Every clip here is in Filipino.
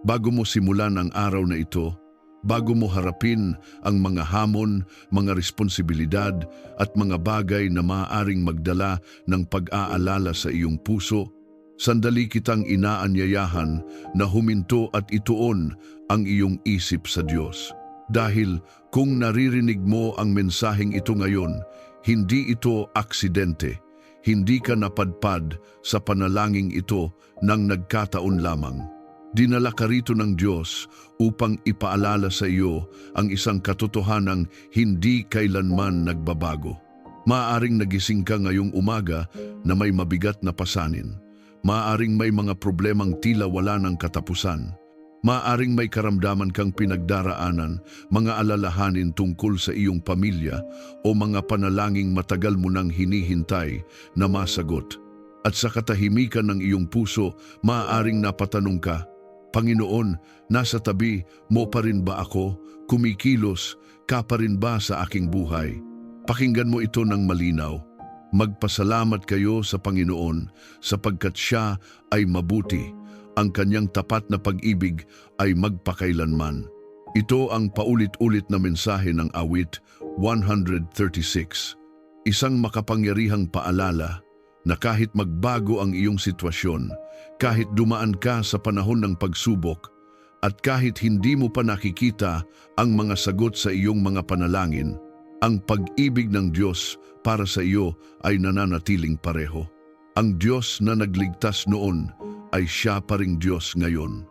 Bago mo simulan ang araw na ito, bago mo harapin ang mga hamon, mga responsibilidad at mga bagay na maaaring magdala ng pag-aalala sa iyong puso, sandali kitang inaanyayahan na huminto at ituon ang iyong isip sa Diyos. Dahil kung naririnig mo ang mensaheng ito ngayon, hindi ito aksidente. Hindi ka napadpad sa panalangin ito nang nagkataon lamang. Dinala ka rito ng Diyos upang ipaalala sa iyo ang isang katotohanang hindi kailanman nagbabago. Maaaring nagising ka ngayong umaga na may mabigat na pasanin. Maaaring may mga problemang tila wala ng katapusan. Maaaring may karamdaman kang pinagdaraanan, mga alalahanin tungkol sa iyong pamilya o mga panalangin matagal mo nang hinihintay na masagot. At sa katahimikan ng iyong puso, maaaring napatanong ka, Panginoon, nasa tabi mo pa rin ba ako? Kumikilos ka pa rin ba sa aking buhay? Pakinggan mo ito ng malinaw. Magpasalamat kayo sa Panginoon sapagkat Siya ay mabuti. Ang kanyang tapat na pag-ibig ay magpakailanman. Ito ang paulit-ulit na mensahe ng awit 136. Isang makapangyarihang paalala na kahit magbago ang iyong sitwasyon, kahit dumaan ka sa panahon ng pagsubok, at kahit hindi mo pa nakikita ang mga sagot sa iyong mga panalangin, ang pag-ibig ng Diyos para sa iyo ay nananatiling pareho. Ang Diyos na nagligtas noon ay Siya pa ring Diyos ngayon.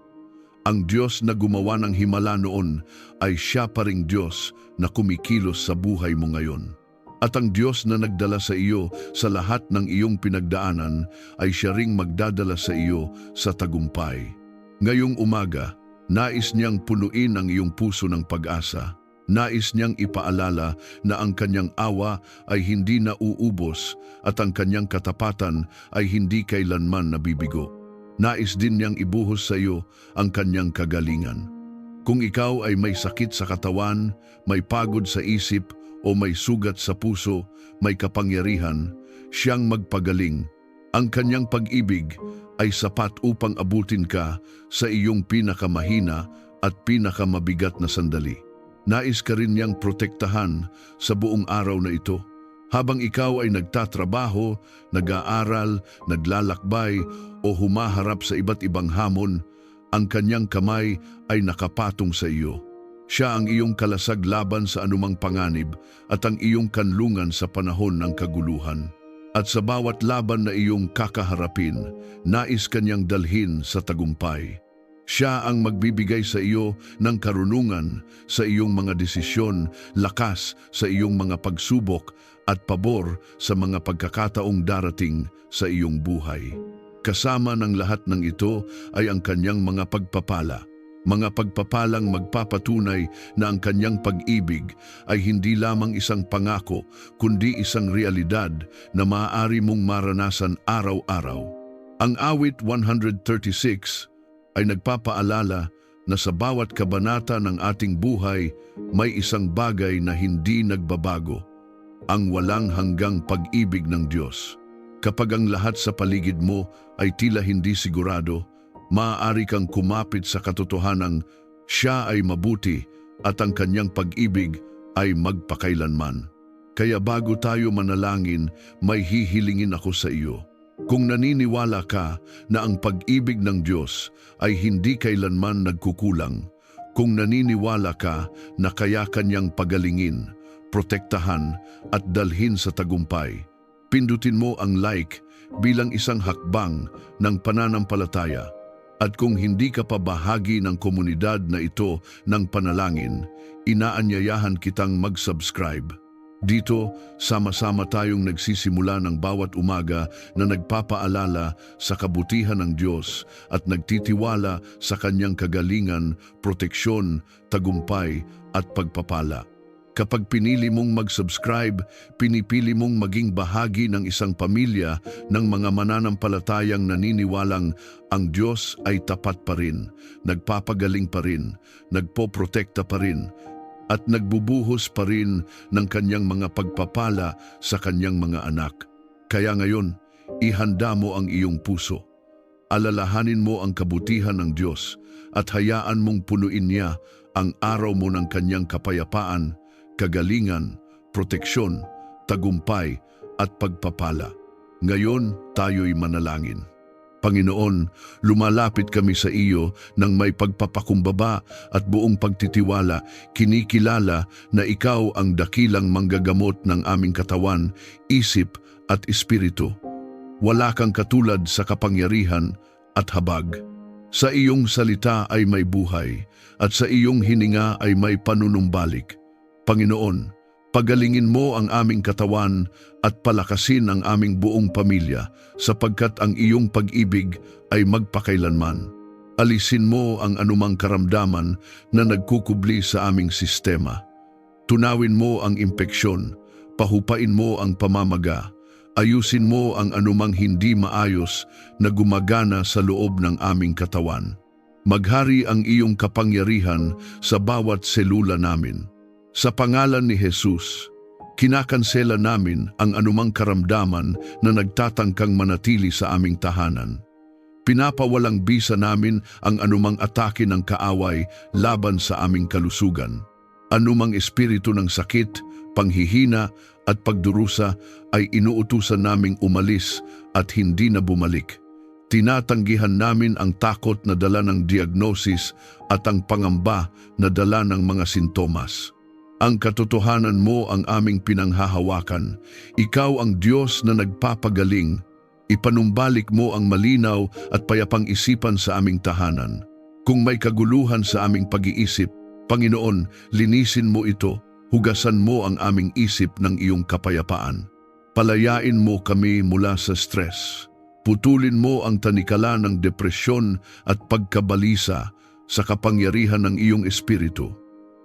Ang Diyos na gumawa ng himala noon ay Siya pa ring Diyos na kumikilos sa buhay mo ngayon. At ang Diyos na nagdala sa iyo sa lahat ng iyong pinagdaanan ay Siya ring magdadala sa iyo sa tagumpay. Ngayong umaga, nais niyang punuin ang iyong puso ng pag-asa. Nais niyang ipaalala na ang kanyang awa ay hindi nauubos at ang kanyang katapatan ay hindi kailanman nabibigo. Nais din niyang ibuhos sa iyo ang kanyang kagalingan. Kung ikaw ay may sakit sa katawan, may pagod sa isip, o may sugat sa puso, may kapangyarihan, Siyang magpagaling. Ang kanyang pag-ibig ay sapat upang abutin ka sa iyong pinakamahina at pinakamabigat na sandali. Nais ka rin niyang protektahan sa buong araw na ito. Habang ikaw ay nagtatrabaho, nag-aaral, naglalakbay o humaharap sa iba't ibang hamon, ang kanyang kamay ay nakapatong sa iyo. Siya ang iyong kalasag laban sa anumang panganib at ang iyong kanlungan sa panahon ng kaguluhan. At sa bawat laban na iyong kakaharapin, nais kanyang dalhin sa tagumpay. Siya ang magbibigay sa iyo ng karunungan sa iyong mga desisyon, lakas sa iyong mga pagsubok at pabor sa mga pagkakataong darating sa iyong buhay. Kasama ng lahat ng ito ay ang kanyang mga pagpapala. Mga pagpapalang magpapatunay na ang kanyang pag-ibig ay hindi lamang isang pangako, kundi isang realidad na maaari mong maranasan araw-araw. Ang awit 136 ay nagpapaalala na sa bawat kabanata ng ating buhay may isang bagay na hindi nagbabago, ang walang hanggang pag-ibig ng Diyos. Kapag ang lahat sa paligid mo ay tila hindi sigurado, maaari kang kumapit sa katotohanang Siya ay mabuti at ang kanyang pag-ibig ay magpakailanman. Kaya bago tayo manalangin, may hihilingin ako sa iyo. Kung naniniwala ka na ang pag-ibig ng Diyos ay hindi kailanman nagkukulang, kung naniniwala ka na kaya kanyang pagalingin, protektahan at dalhin sa tagumpay, pindutin mo ang like bilang isang hakbang ng pananampalataya. At kung hindi ka pa bahagi ng komunidad na ito ng panalangin, inaanyayahan kitang mag-subscribe. Dito, sama-sama tayong nagsisimula ng bawat umaga na nagpapaalala sa kabutihan ng Diyos at nagtitiwala sa kanyang kagalingan, proteksyon, tagumpay at pagpapala. Kapag pinili mong mag-subscribe, pinipili mong maging bahagi ng isang pamilya ng mga mananampalatayang naniniwalang ang Diyos ay tapat pa rin, nagpapagaling pa rin, nagpoprotekta pa rin, at nagbubuhos pa rin ng kanyang mga pagpapala sa kanyang mga anak. Kaya ngayon, ihanda mo ang iyong puso. Alalahanin mo ang kabutihan ng Diyos at hayaan mong punuin niya ang araw mo ng kanyang kapayapaan, kagalingan, proteksyon, tagumpay at pagpapala. Ngayon, tayo'y manalangin. Panginoon, lumalapit kami sa iyo ng may pagpapakumbaba at buong pagtitiwala, kinikilala na ikaw ang dakilang manggagamot ng aming katawan, isip at espiritu. Wala kang katulad sa kapangyarihan at habag. Sa iyong salita ay may buhay at sa iyong hininga ay may panunumbalik. Panginoon, pagalingin mo ang aming katawan at palakasin ang aming buong pamilya sapagkat ang iyong pag-ibig ay magpakailanman. Alisin mo ang anumang karamdaman na nagkukubli sa aming sistema. Tunawin mo ang impeksyon, pahupain mo ang pamamaga, ayusin mo ang anumang hindi maayos na gumagana sa loob ng aming katawan. Maghari ang iyong kapangyarihan sa bawat selula namin. Sa pangalan ni Jesus, kinakansela namin ang anumang karamdaman na nagtatangkang manatili sa aming tahanan. Pinapawalang bisa namin ang anumang atake ng kaaway laban sa aming kalusugan. Anumang espiritu ng sakit, panghihina at pagdurusa ay inuutusan naming umalis at hindi na bumalik. Tinatanggihan namin ang takot na dala ng diagnosis at ang pangamba na dala ng mga sintomas. Ang katotohanan mo ang aming pinanghahawakan. Ikaw ang Diyos na nagpapagaling. Ipanumbalik mo ang malinaw at payapang isipan sa aming tahanan. Kung may kaguluhan sa aming pag-iisip, Panginoon, linisin mo ito. Hugasan mo ang aming isip ng iyong kapayapaan. Palayain mo kami mula sa stress. Putulin mo ang tanikala ng depresyon at pagkabalisa sa kapangyarihan ng iyong espiritu.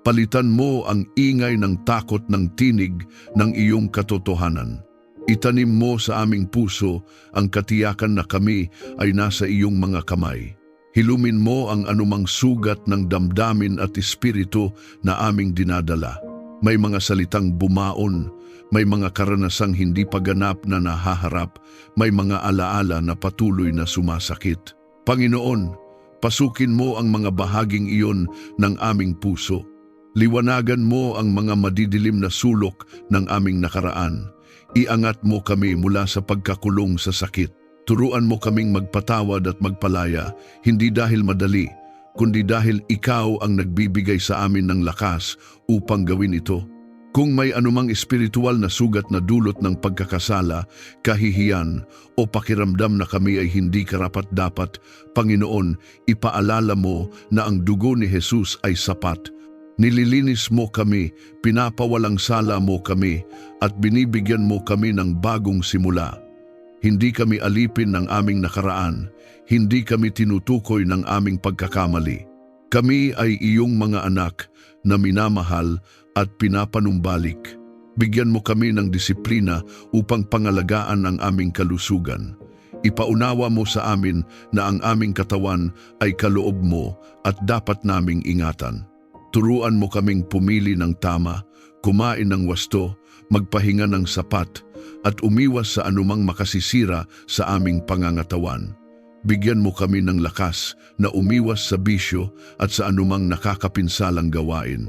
Palitan mo ang ingay ng takot ng tinig ng iyong katotohanan. Itanim mo sa aming puso ang katiyakan na kami ay nasa iyong mga kamay. Hilumin mo ang anumang sugat ng damdamin at espiritu na aming dinadala. May mga salitang bumaon, may mga karanasang hindi paganap na nahaharap, may mga alaala na patuloy na sumasakit. Panginoon, pasukin mo ang mga bahaging iyon ng aming puso. Liwanagan mo ang mga madidilim na sulok ng aming nakaraan. Iangat mo kami mula sa pagkakulong sa sakit. Turuan mo kaming magpatawad at magpalaya, hindi dahil madali, kundi dahil ikaw ang nagbibigay sa amin ng lakas upang gawin ito. Kung may anumang espiritual na sugat na dulot ng pagkakasala, kahihiyan o pakiramdam na kami ay hindi karapat-dapat, Panginoon, ipaalala mo na ang dugo ni Jesus ay sapat. Nililinis mo kami, pinapawalang sala mo kami, at binibigyan mo kami ng bagong simula. Hindi kami alipin ng aming nakaraan, hindi kami tinutukoy ng aming pagkakamali. Kami ay iyong mga anak na minamahal at pinapanumbalik. Bigyan mo kami ng disiplina upang pangalagaan ang aming kalusugan. Ipaunawa mo sa amin na ang aming katawan ay kaloob mo at dapat naming ingatan. Turuan mo kaming pumili ng tama, kumain ng wasto, magpahinga ng sapat, at umiwas sa anumang makasisira sa aming pangangatawan. Bigyan mo kami ng lakas na umiwas sa bisyo at sa anumang nakakapinsalang gawain.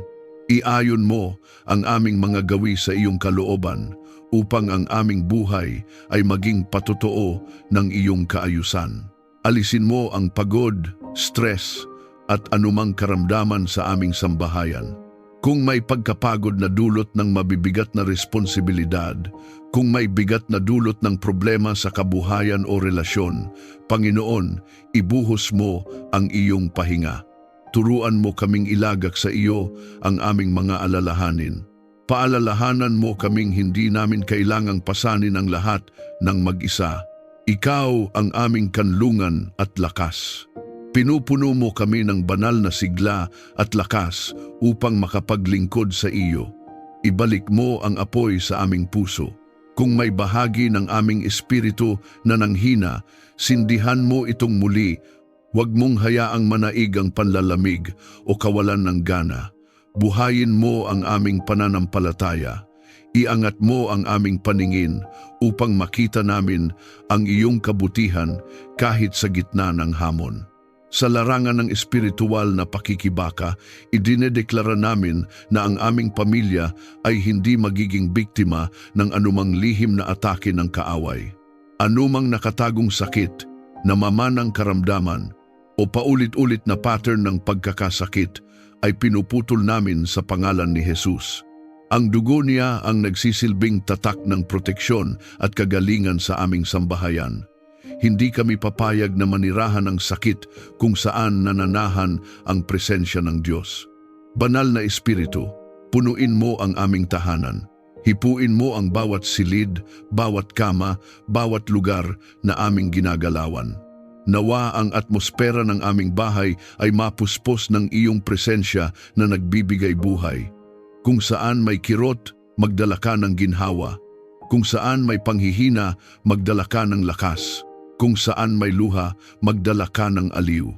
Iayon mo ang aming mga gawi sa iyong kalooban upang ang aming buhay ay maging patotoo ng iyong kaayusan. Alisin mo ang pagod, stress, at anumang karamdaman sa aming sambahayan. Kung may pagkapagod na dulot ng mabibigat na responsibilidad, kung may bigat na dulot ng problema sa kabuhayan o relasyon, Panginoon, ibuhos mo ang iyong pahinga. Turuan mo kaming ilagak sa iyo ang aming mga alalahanin. Paalalahanan mo kaming hindi namin kailangang pasanin ang lahat ng mag-isa. Ikaw ang aming kanlungan at lakas. Pinupuno mo kami ng banal na sigla at lakas upang makapaglingkod sa iyo. Ibalik mo ang apoy sa aming puso. Kung may bahagi ng aming espiritu na nanghina, sindihan mo itong muli. Huwag mong hayaang manaig ang panlalamig o kawalan ng gana. Buhayin mo ang aming pananampalataya. Iangat mo ang aming paningin upang makita namin ang iyong kabutihan kahit sa gitna ng hamon. Sa larangan ng espiritual na pakikibaka, idinedeklara namin na ang aming pamilya ay hindi magiging biktima ng anumang lihim na atake ng kaaway. Anumang nakatagong sakit, namamanang karamdaman, o paulit-ulit na pattern ng pagkakasakit ay pinuputol namin sa pangalan ni Jesus. Ang dugo niya ang nagsisilbing tatak ng proteksyon at kagalingan sa aming sambahayan. Hindi kami papayag na manirahan ng sakit kung saan nananahan ang presensya ng Diyos. Banal na Espiritu, punuin mo ang aming tahanan. Hipuin mo ang bawat silid, bawat kama, bawat lugar na aming ginagalawan. Nawa ang atmosfera ng aming bahay ay mapuspos ng iyong presensya na nagbibigay buhay. Kung saan may kirot, magdala ka ng ginhawa. Kung saan may panghihina, magdala ka ng lakas. Kung saan may luha, magdala ka ng aliw.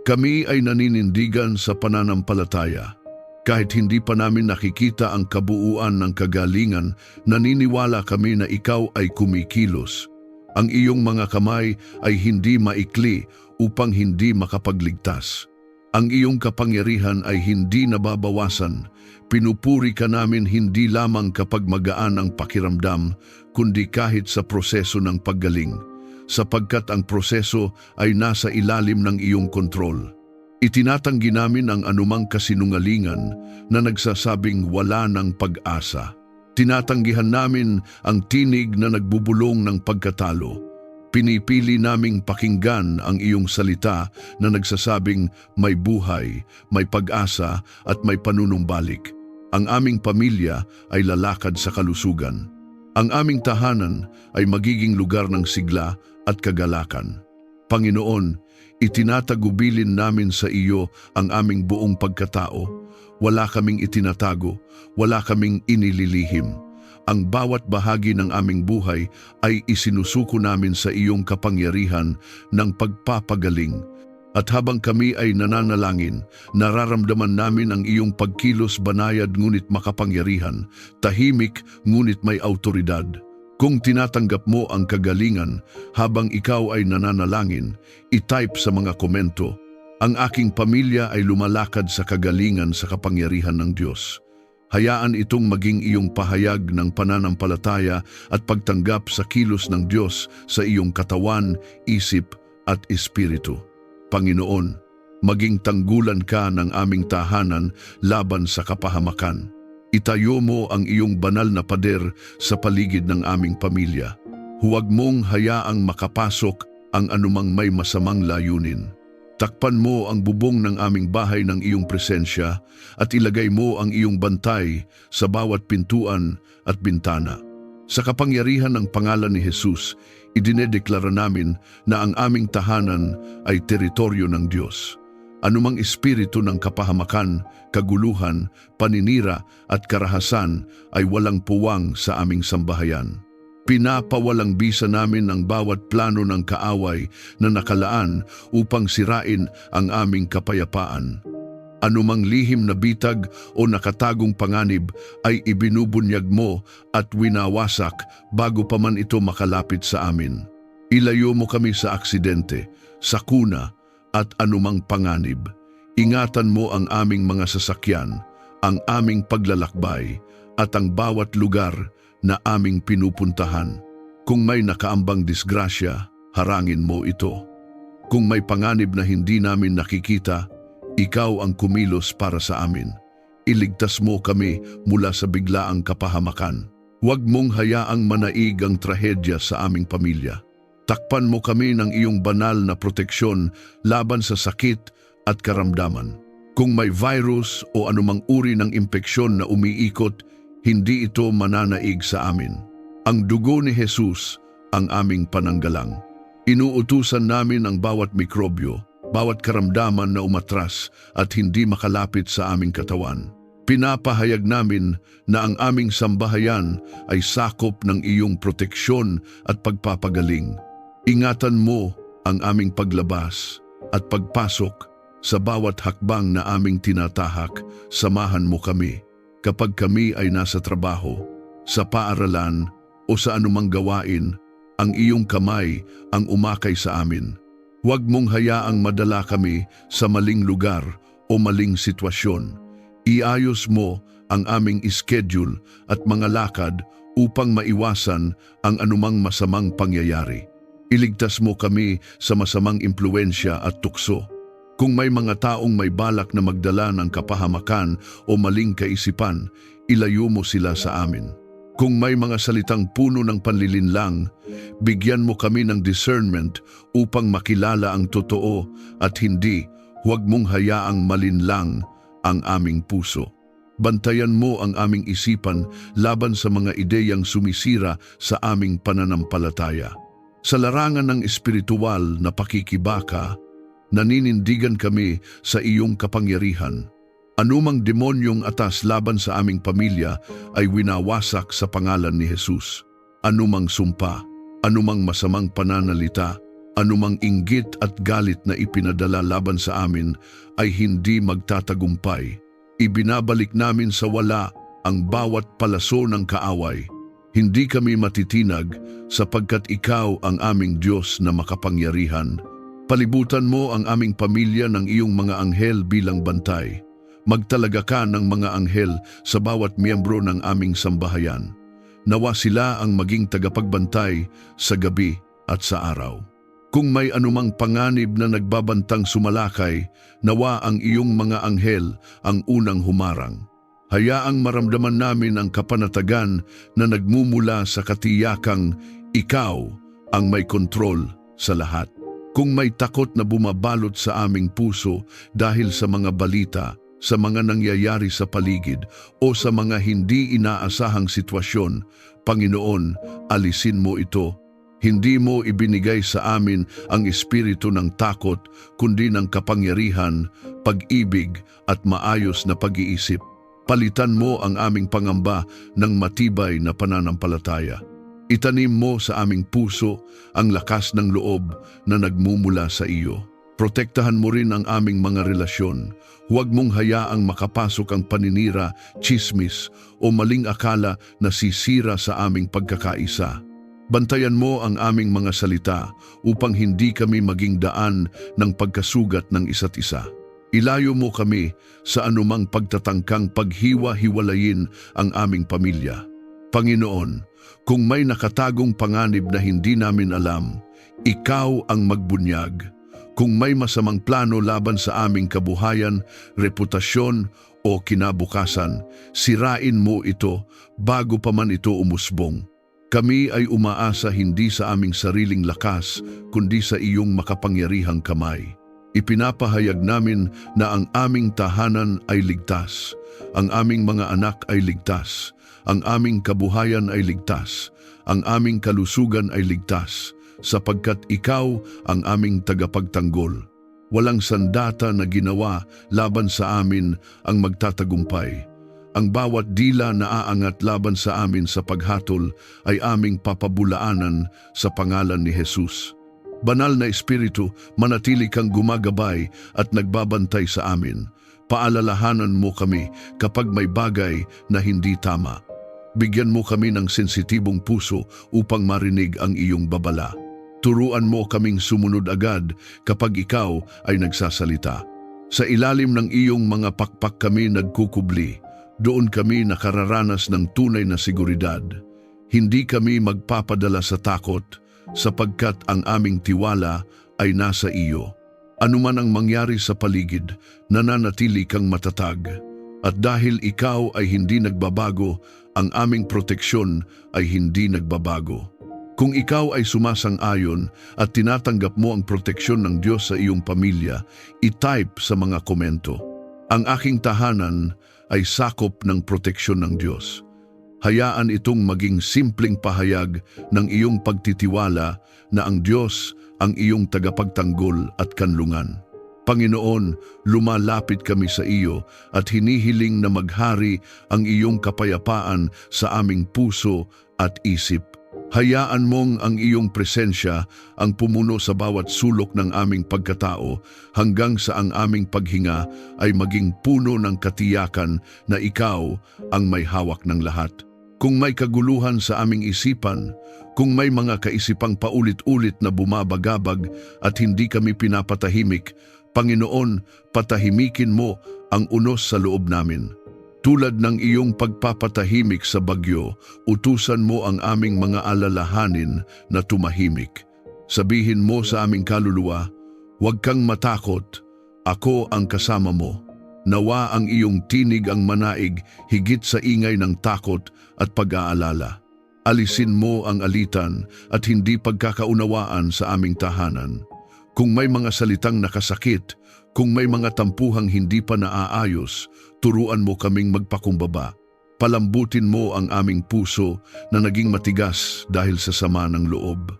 Kami ay naninindigan sa pananampalataya. Kahit hindi pa namin nakikita ang kabuuan ng kagalingan, naniniwala kami na ikaw ay kumikilos. Ang iyong mga kamay ay hindi maikli upang hindi makapagligtas. Ang iyong kapangyarihan ay hindi nababawasan. Pinupuri ka namin hindi lamang kapag magaan ang pakiramdam, kundi kahit sa proseso ng paggaling, sapagkat ang proseso ay nasa ilalim ng iyong kontrol. Itinatanggi namin ang anumang kasinungalingan na nagsasabing wala ng pag-asa. Tinatanggihan namin ang tinig na nagbubulong ng pagkatalo. Pinipili naming pakinggan ang iyong salita na nagsasabing may buhay, may pag-asa at may panunumbalik. Ang aming pamilya ay lalakad sa kalusugan. Ang aming tahanan ay magiging lugar ng sigla at kagalakan. Panginoon, itinatagubilin namin sa iyo ang aming buong pagkatao. Wala kaming itinatago, wala kaming inililihim. Ang bawat bahagi ng aming buhay ay isinusuko namin sa iyong kapangyarihan ng pagpapagaling. At habang kami ay nananalangin, nararamdaman namin ang iyong pagkilos banayad ngunit makapangyarihan, tahimik ngunit may autoridad. Kung tinatanggap mo ang kagalingan habang ikaw ay nananalangin, i-type sa mga komento, ang aking pamilya ay lumalakad sa kagalingan sa kapangyarihan ng Diyos. Hayaan itong maging iyong pahayag ng pananampalataya at pagtanggap sa kilos ng Diyos sa iyong katawan, isip at espiritu. Panginoon, maging tanggulan ka ng aming tahanan laban sa kapahamakan. Itayo mo ang iyong banal na pader sa paligid ng aming pamilya. Huwag mong hayaang makapasok ang anumang may masamang layunin. Takpan mo ang bubong ng aming bahay ng iyong presensya at ilagay mo ang iyong bantay sa bawat pintuan at bintana. Sa kapangyarihan ng pangalan ni Jesus, idinedeklara namin na ang aming tahanan ay teritoryo ng Diyos. Anumang espiritu ng kapahamakan, kaguluhan, paninira at karahasan ay walang puwang sa aming sambahayan. Pinapawalang bisa namin ang bawat plano ng kaaway na nakalaan upang sirain ang aming kapayapaan. Anumang lihim na bitag o nakatagong panganib ay ibinubunyag mo at winawasak bago pa man ito makalapit sa amin. Ilayo mo kami sa aksidente, sakuna at anumang panganib. Ingatan mo ang aming mga sasakyan, ang aming paglalakbay at ang bawat lugar na aming pinupuntahan. Kung may nakaambang disgrasya, harangin mo ito. Kung may panganib na hindi namin nakikita, ikaw ang kumilos para sa amin. Iligtas mo kami mula sa biglaang kapahamakan. Huwag mong hayaang manaig ang trahedya sa aming pamilya. Takpan mo kami ng iyong banal na proteksyon laban sa sakit at karamdaman. Kung may virus o anumang uri ng impeksyon na umiikot, hindi ito mananaig sa amin. Ang dugo ni Jesus ang aming pananggalang. Inuutusan namin ang bawat mikrobyo, bawat karamdaman na umatras at hindi makalapit sa aming katawan. Pinapahayag namin na ang aming sambahayan ay sakop ng iyong proteksyon at pagpapagaling. Ingatan mo ang aming paglabas at pagpasok sa bawat hakbang na aming tinatahak. Samahan mo kami kapag kami ay nasa trabaho, sa paaralan o sa anumang gawain, ang iyong kamay ang umakay sa amin. Huwag mong hayaang madala kami sa maling lugar o maling sitwasyon. Iayos mo ang aming schedule at mga lakad upang maiwasan ang anumang masamang pangyayari. Iligtas mo kami sa masamang impluensya at tukso. Kung may mga taong may balak na magdala ng kapahamakan o maling kaisipan, ilayo mo sila sa amin. Kung may mga salitang puno ng panlilinlang, bigyan mo kami ng discernment upang makilala ang totoo at hindi, huwag mong hayaang malinlang ang aming puso. Bantayan mo ang aming isipan laban sa mga ideyang sumisira sa aming pananampalataya. Sa larangan ng espiritual na pakikibaka, naninindigan kami sa iyong kapangyarihan. Anumang demonyong atas laban sa aming pamilya ay winawasak sa pangalan ni Jesus. Anumang sumpa, anumang masamang pananalita, anumang inggit at galit na ipinadala laban sa amin ay hindi magtatagumpay. Ibinabalik namin sa wala ang bawat palaso ng kaaway. Hindi kami matitinag sapagkat ikaw ang aming Diyos na makapangyarihan. Palibutan mo ang aming pamilya ng iyong mga anghel bilang bantay. Magtalaga ka ng mga anghel sa bawat miyembro ng aming sambahayan. Nawa sila ang maging tagapagbantay sa gabi at sa araw. Kung may anumang panganib na nagbabantang sumalakay, nawa ang iyong mga anghel ang unang humarang. Hayaang maramdaman namin ang kapanatagan na nagmumula sa katiyakang ikaw ang may kontrol sa lahat. Kung may takot na bumabalot sa aming puso dahil sa mga balita, sa mga nangyayari sa paligid o sa mga hindi inaasahang sitwasyon, Panginoon, alisin mo ito. Hindi mo ibinigay sa amin ang espiritu ng takot, kundi ng kapangyarihan, pag-ibig at maayos na pag-iisip. Palitan mo ang aming pangamba ng matibay na pananampalataya. Itanim mo sa aming puso ang lakas ng loob na nagmumula sa iyo. Protektahan mo rin ang aming mga relasyon. Huwag mong hayaang makapasok ang paninira, tsismis o maling akala na sisira sa aming pagkakaisa. Bantayan mo ang aming mga salita upang hindi kami maging daan ng pagkasugat ng isa't isa. Ilayo mo kami sa anumang pagtatangkang paghiwa-hiwalayin ang aming pamilya. Panginoon, kung may nakatagong panganib na hindi namin alam, ikaw ang magbunyag. Kung may masamang plano laban sa aming kabuhayan, reputasyon o kinabukasan, sirain mo ito bago pa man ito umusbong. Kami ay umaasa hindi sa aming sariling lakas, kundi sa iyong makapangyarihang kamay. Ipinapahayag namin na ang aming tahanan ay ligtas, ang aming mga anak ay ligtas, ang aming kabuhayan ay ligtas, ang aming kalusugan ay ligtas, sapagkat ikaw ang aming tagapagtanggol. Walang sandata na ginawa laban sa amin ang magtatagumpay. Ang bawat dila na aangat laban sa amin sa paghatol ay aming papabulaanan sa pangalan ni Jesus. Banal na Espiritu, manatili kang gumagabay at nagbabantay sa amin. Paalalahanan mo kami kapag may bagay na hindi tama. Bigyan mo kami ng sensitibong puso upang marinig ang iyong babala. Turuan mo kaming sumunod agad kapag ikaw ay nagsasalita. Sa ilalim ng iyong mga pakpak kami nagkukubli. Doon kami nakararanas ng tunay na seguridad. Hindi kami magpapadala sa takot sapagkat ang aming tiwala ay nasa iyo. Anuman ang mangyari sa paligid, nananatili kang matatag. At dahil ikaw ay hindi nagbabago, ang aming proteksyon ay hindi nagbabago. Kung ikaw ay sumasang-ayon at tinatanggap mo ang proteksyon ng Diyos sa iyong pamilya, i-type sa mga komento. Ang aking tahanan ay sakop ng proteksyon ng Diyos. Hayaan itong maging simpleng pahayag ng iyong pagtitiwala na ang Diyos ang iyong tagapagtanggol at kanlungan. Panginoon, lumalapit kami sa iyo at hinihiling na maghari ang iyong kapayapaan sa aming puso at isip. Hayaan mong ang iyong presensya ang pumuno sa bawat sulok ng aming pagkatao hanggang sa ang aming paghinga ay maging puno ng katiyakan na ikaw ang may hawak ng lahat. Kung may kaguluhan sa aming isipan, kung may mga kaisipang paulit-ulit na bumabagabag at hindi kami pinapatahimik, Panginoon, patahimikin mo ang unos sa loob namin. Tulad ng iyong pagpapatahimik sa bagyo, utusan mo ang aming mga alalahanin na tumahimik. Sabihin mo sa aming kaluluwa, huwag kang matakot, ako ang kasama mo. Nawa ang iyong tinig ang manaig higit sa ingay ng takot at pag-aalala. Alisin mo ang alitan at hindi pagkakaunawaan sa aming tahanan. Kung may mga salitang nakasakit, kung may mga tampuhang hindi pa naaayos, turuan mo kaming magpakumbaba. Palambutin mo ang aming puso na naging matigas dahil sa sama ng loob.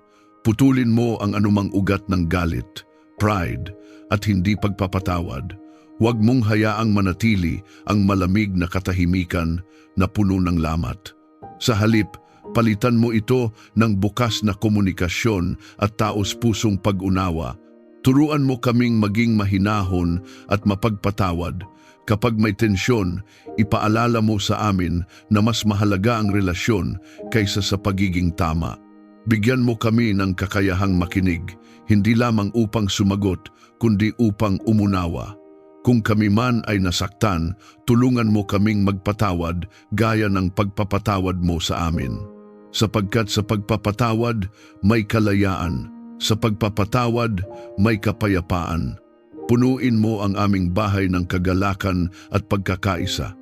Putulin mo ang anumang ugat ng galit, pride, at hindi pagpapatawad. Huwag mong hayaang manatili ang malamig na katahimikan na puno ng lamat. Sa halip, palitan mo ito ng bukas na komunikasyon at taos-pusong pag-unawa. Turuan mo kaming maging mahinahon at mapagpatawad. Kapag may tensyon, ipaalala mo sa amin na mas mahalaga ang relasyon kaysa sa pagiging tama. Bigyan mo kami ng kakayahang makinig, hindi lamang upang sumagot, kundi upang umunawa. Kung kami man ay nasaktan, tulungan mo kaming magpatawad gaya ng pagpapatawad mo sa amin. Sapagkat sa pagpapatawad, may kalayaan. Sa pagpapatawad, may kapayapaan. Punuin mo ang aming bahay ng kagalakan at pagkakaisa.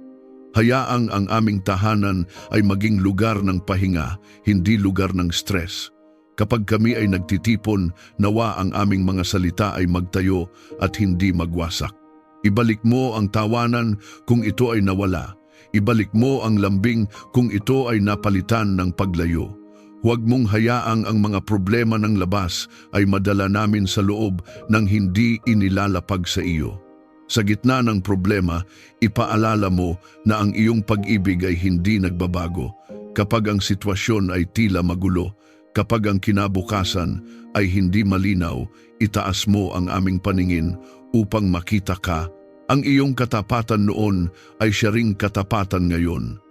Hayaang ang aming tahanan ay maging lugar ng pahinga, hindi lugar ng stress. Kapag kami ay nagtitipon, nawa ang aming mga salita ay magtayo at hindi magwasak. Ibalik mo ang tawanan kung ito ay nawala. Ibalik mo ang lambing kung ito ay napalitan ng paglayo. Huwag mong hayaang ang mga problema ng labas ay madala namin sa loob nang hindi inilalapag sa iyo. Sa gitna ng problema, ipaalala mo na ang iyong pag-ibig ay hindi nagbabago. Kapag ang sitwasyon ay tila magulo, kapag ang kinabukasan ay hindi malinaw, itaas mo ang aming paningin upang makita ka. Ang iyong katapatan noon ay siya ring katapatan ngayon.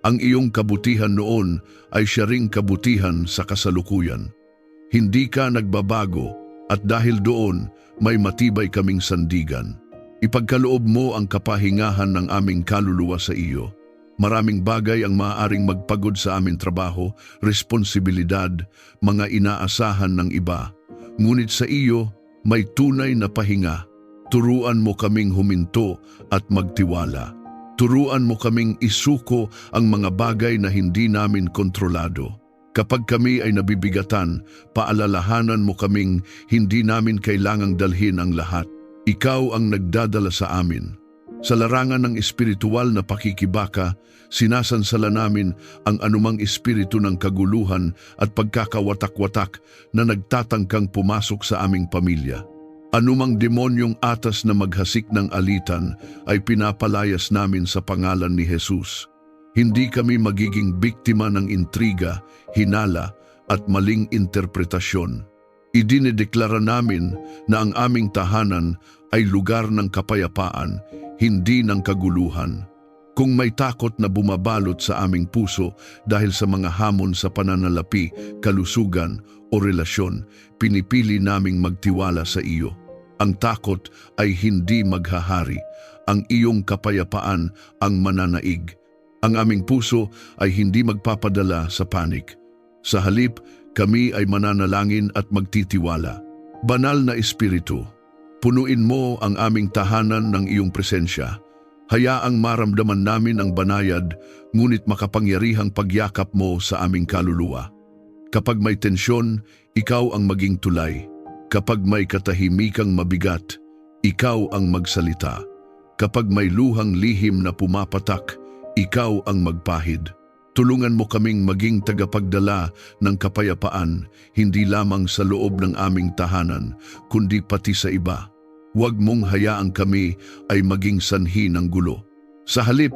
Ang iyong kabutihan noon ay siya ring kabutihan sa kasalukuyan. Hindi ka nagbabago at dahil doon may matibay kaming sandigan. Ipagkaloob mo ang kapahingahan ng aming kaluluwa sa iyo. Maraming bagay ang maaaring magpagod sa aming trabaho, responsibilidad, mga inaasahan ng iba. Ngunit sa iyo may tunay na pahinga. Turuan mo kaming huminto at magtiwala. Turuan mo kaming isuko ang mga bagay na hindi namin kontrolado. Kapag kami ay nabibigatan, paalalahanan mo kaming hindi namin kailangang dalhin ang lahat. Ikaw ang nagdadala sa amin. Sa larangan ng espiritual na pakikibaka, sinasansala namin ang anumang espiritu ng kaguluhan at pagkakawatak-watak na nagtatangkang pumasok sa aming pamilya. Anumang demonyong atas na maghasik ng alitan ay pinapalayas namin sa pangalan ni Jesus. Hindi kami magiging biktima ng intriga, hinala at maling interpretasyon. Idinideklara namin na ang aming tahanan ay lugar ng kapayapaan, hindi ng kaguluhan. Kung may takot na bumabalot sa aming puso dahil sa mga hamon sa pananalapi, kalusugan o relasyon, pinipili naming magtiwala sa iyo. Ang takot ay hindi maghahari, ang iyong kapayapaan ang mananaig. Ang aming puso ay hindi magpapadala sa panik. Sa halip, kami ay mananalangin at magtitiwala. Banal na Espiritu, punuin mo ang aming tahanan ng iyong presensya. Hayaang maramdaman namin ang banayad, ngunit makapangyarihang pagyakap mo sa aming kaluluwa. Kapag may tensyon, ikaw ang maging tulay. Kapag may katahimikang mabigat, ikaw ang magsalita. Kapag may luhang lihim na pumapatak, ikaw ang magpahid. Tulungan mo kaming maging tagapagdala ng kapayapaan, hindi lamang sa loob ng aming tahanan, kundi pati sa iba. Huwag mong hayaang kami ay maging sanhi ng gulo. Sa halip,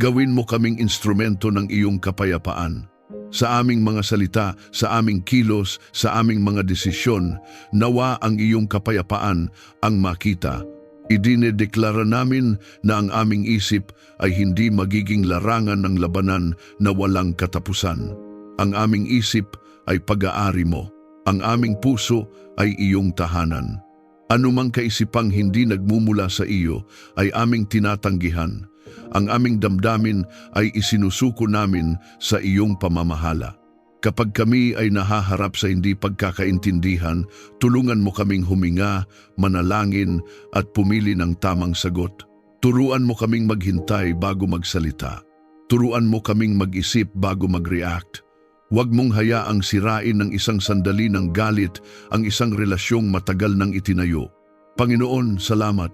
gawin mo kaming instrumento ng iyong kapayapaan. Sa aming mga salita, sa aming kilos, sa aming mga desisyon, nawa ang iyong kapayapaan ang makita, Idinedeklara namin na ang aming isip ay hindi magiging larangan ng labanan na walang katapusan. Ang aming isip ay pag-aari mo. Ang aming puso ay iyong tahanan. Anumang kaisipang hindi nagmumula sa iyo ay aming tinatanggihan. Ang aming damdamin ay isinusuko namin sa iyong pamamahala. Kapag kami ay nahaharap sa hindi pagkakaintindihan, tulungan mo kaming huminga, manalangin at pumili ng tamang sagot. Turuan mo kaming maghintay bago magsalita. Turuan mo kaming mag-isip bago mag-react. Huwag mong hayaang sirain ng isang sandali ng galit ang isang relasyong matagal nang itinayo. Panginoon, salamat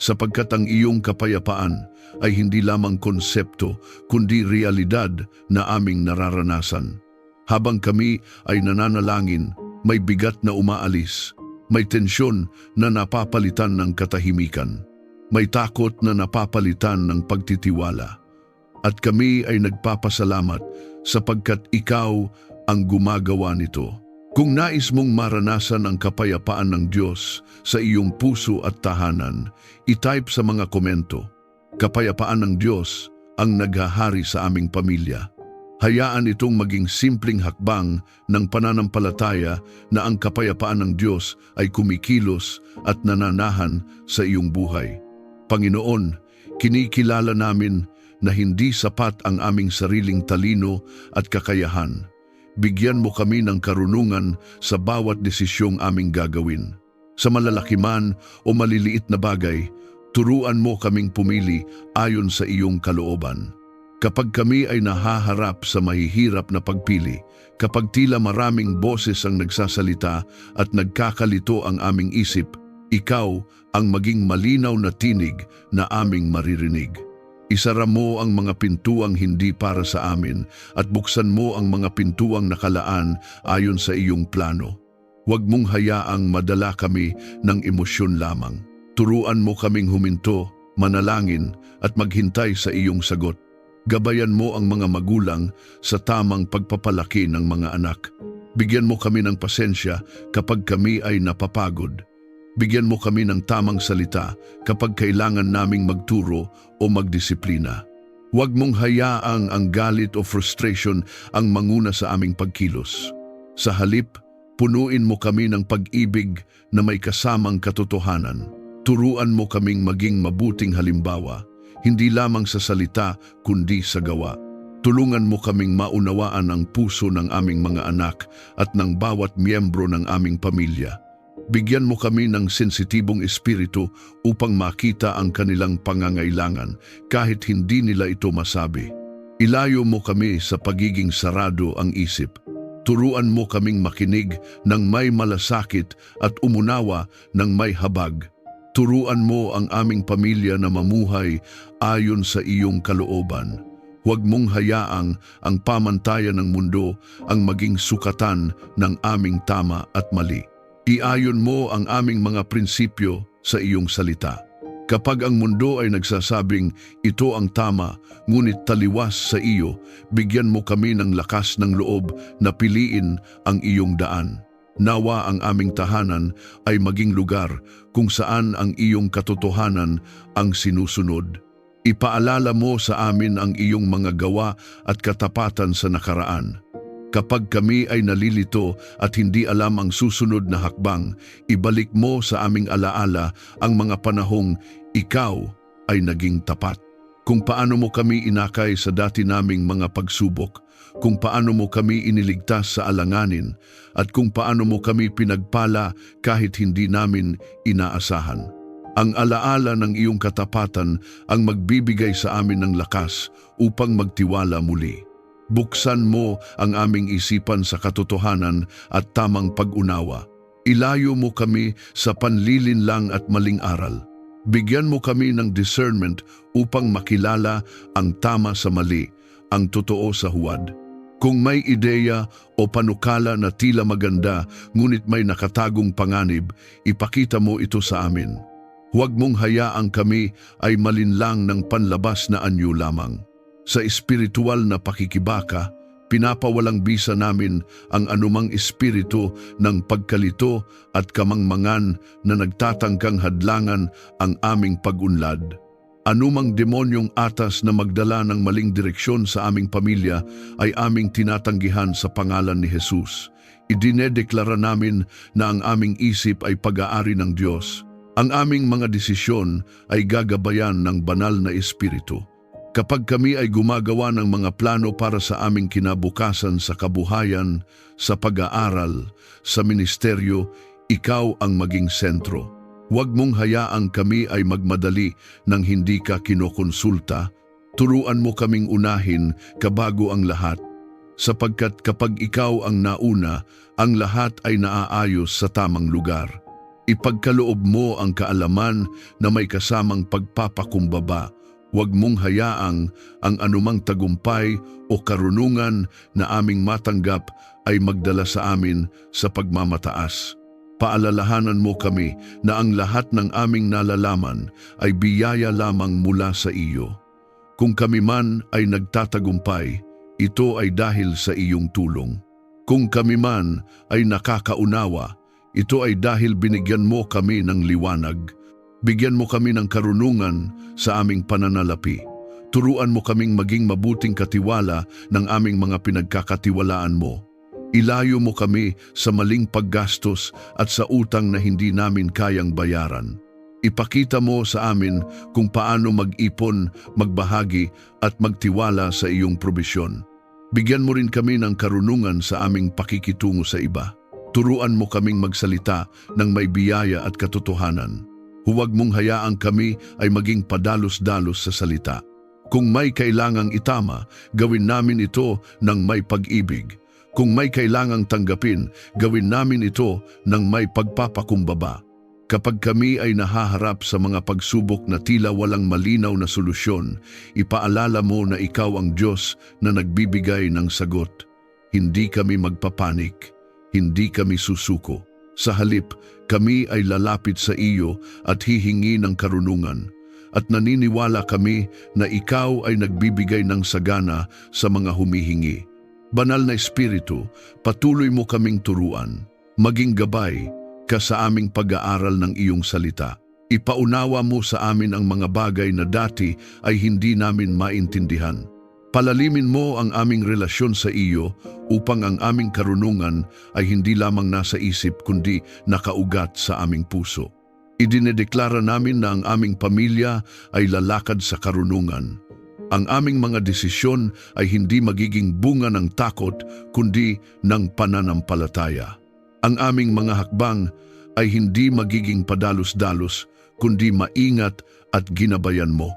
sapagkat ang iyong kapayapaan ay hindi lamang konsepto kundi realidad na aming nararanasan. Habang kami ay nananalangin, may bigat na umaalis, may tensyon na napapalitan ng katahimikan, may takot na napapalitan ng pagtitiwala. At kami ay nagpapasalamat sapagkat ikaw ang gumagawa nito. Kung nais mong maranasan ang kapayapaan ng Diyos sa iyong puso at tahanan, i-type sa mga komento, "Kapayapaan ng Diyos ang naghahari sa aming pamilya." Hayaan itong maging simpleng hakbang ng pananampalataya na ang kapayapaan ng Diyos ay kumikilos at nananahan sa iyong buhay. Panginoon, kinikilala namin na hindi sapat ang aming sariling talino at kakayahan. Bigyan mo kami ng karunungan sa bawat desisyong aming gagawin. Sa malalaki man o maliliit na bagay, turuan mo kaming pumili ayon sa iyong kalooban. Kapag kami ay nahaharap sa mahihirap na pagpili, kapag tila maraming boses ang nagsasalita at nagkakalito ang aming isip, ikaw ang maging malinaw na tinig na aming maririnig. Isara mo ang mga pintuang hindi para sa amin at buksan mo ang mga pintuang nakalaan ayon sa iyong plano. Huwag mong hayaang madala kami ng emosyon lamang. Turuan mo kaming huminto, manalangin at maghintay sa iyong sagot. Gabayan mo ang mga magulang sa tamang pagpapalaki ng mga anak. Bigyan mo kami ng pasensya kapag kami ay napapagod. Bigyan mo kami ng tamang salita kapag kailangan naming magturo o magdisiplina. Huwag mong hayaang ang galit o frustration ang manguna sa aming pagkilos. Sa halip, punuin mo kami ng pag-ibig na may kasamang katotohanan. Turuan mo kaming maging mabuting halimbawa, hindi lamang sa salita kundi sa gawa. Tulungan mo kaming maunawaan ang puso ng aming mga anak at ng bawat miyembro ng aming pamilya. Bigyan mo kami ng sensitibong espiritu upang makita ang kanilang pangangailangan kahit hindi nila ito masabi. Ilayo mo kami sa pagiging sarado ang isip. Turuan mo kaming makinig ng may malasakit at umunawa ng may habag. Turuan mo ang aming pamilya na mamuhay ayon sa iyong kalooban. Huwag mong hayaang ang pamantayan ng mundo ang maging sukatan ng aming tama at mali. Iayon mo ang aming mga prinsipyo sa iyong salita. Kapag ang mundo ay nagsasabing ito ang tama, ngunit taliwas sa iyo, bigyan mo kami ng lakas ng loob na piliin ang iyong daan. Nawa ang aming tahanan ay maging lugar kung saan ang iyong katotohanan ang sinusunod. Ipaalala mo sa amin ang iyong mga gawa at katapatan sa nakaraan. Kapag kami ay nalilito at hindi alam ang susunod na hakbang, ibalik mo sa aming alaala ang mga panahong ikaw ay naging tapat. Kung paano mo kami inakay sa dati naming mga pagsubok, kung paano mo kami iniligtas sa alanganin, at kung paano mo kami pinagpala kahit hindi namin inaasahan. Ang alaala ng iyong katapatan ang magbibigay sa amin ng lakas upang magtiwala muli. Buksan mo ang aming isipan sa katotohanan at tamang pag-unawa. Ilayo mo kami sa panlilinlang at maling aral. Bigyan mo kami ng discernment upang makilala ang tama sa mali, ang totoo sa huwad. Kung may ideya o panukala na tila maganda ngunit may nakatagong panganib, ipakita mo ito sa amin. Huwag mong hayaang kami ay malinlang ng panlabas na anyo lamang. Sa espiritual na pakikibaka, Pinapawalang bisa namin ang anumang espiritu ng pagkalito at kamangmangan na nagtatangkang hadlangan ang aming pag-unlad. Anumang demonyong atas na magdala ng maling direksyon sa aming pamilya ay aming tinatanggihan sa pangalan ni Jesus. Idinedeklara namin na ang aming isip ay pag-aari ng Diyos. Ang aming mga desisyon ay gagabayan ng banal na espiritu. Kapag kami ay gumagawa ng mga plano para sa aming kinabukasan sa kabuhayan, sa pag-aaral, sa ministeryo, ikaw ang maging sentro. Huwag mong hayaang kami ay magmadali nang hindi ka kinokonsulta. Turuan mo kaming unahin kabago ang lahat. Sapagkat kapag ikaw ang nauna, ang lahat ay naaayos sa tamang lugar. Ipagkaloob mo ang kaalaman na may kasamang pagpapakumbaba. Huwag mong hayaang ang anumang tagumpay o karunungan na aming matanggap ay magdala sa amin sa pagmamataas. Paalalahanan mo kami na ang lahat ng aming nalalaman ay biyaya lamang mula sa iyo. Kung kami man ay nagtatagumpay, ito ay dahil sa iyong tulong. Kung kami man ay nakakaunawa, ito ay dahil binigyan mo kami ng liwanag. Bigyan mo kami ng karunungan sa aming pananalapi. Turuan mo kaming maging mabuting katiwala ng aming mga pinagkakatiwalaan mo. Ilayo mo kami sa maling paggastos at sa utang na hindi namin kayang bayaran. Ipakita mo sa amin kung paano mag-ipon, magbahagi at magtiwala sa iyong probisyon. Bigyan mo rin kami ng karunungan sa aming pakikitungo sa iba. Turuan mo kaming magsalita ng may biyaya at katotohanan. Huwag mong hayaang kami ay maging padalos-dalos sa salita. Kung may kailangang itama, gawin namin ito ng may pag-ibig. Kung may kailangang tanggapin, gawin namin ito ng may pagpapakumbaba. Kapag kami ay nahaharap sa mga pagsubok na tila walang malinaw na solusyon, ipaalala mo na ikaw ang Diyos na nagbibigay ng sagot. Hindi kami magpapanik, hindi kami susuko. Sa halip, kami ay lalapit sa iyo at hihingi ng karunungan. At naniniwala kami na ikaw ay nagbibigay ng sagana sa mga humihingi. Banal na Espiritu, patuloy mo kaming turuan. Maging gabay ka sa aming pag-aaral ng iyong salita. Ipaunawa mo sa amin ang mga bagay na dati ay hindi namin maintindihan. Palalimin mo ang aming relasyon sa iyo upang ang aming karunungan ay hindi lamang nasa isip kundi nakaugat sa aming puso. Idinedeklara namin na ang aming pamilya ay lalakad sa karunungan. Ang aming mga desisyon ay hindi magiging bunga ng takot kundi ng pananampalataya. Ang aming mga hakbang ay hindi magiging padalos-dalos kundi maingat at ginabayan mo.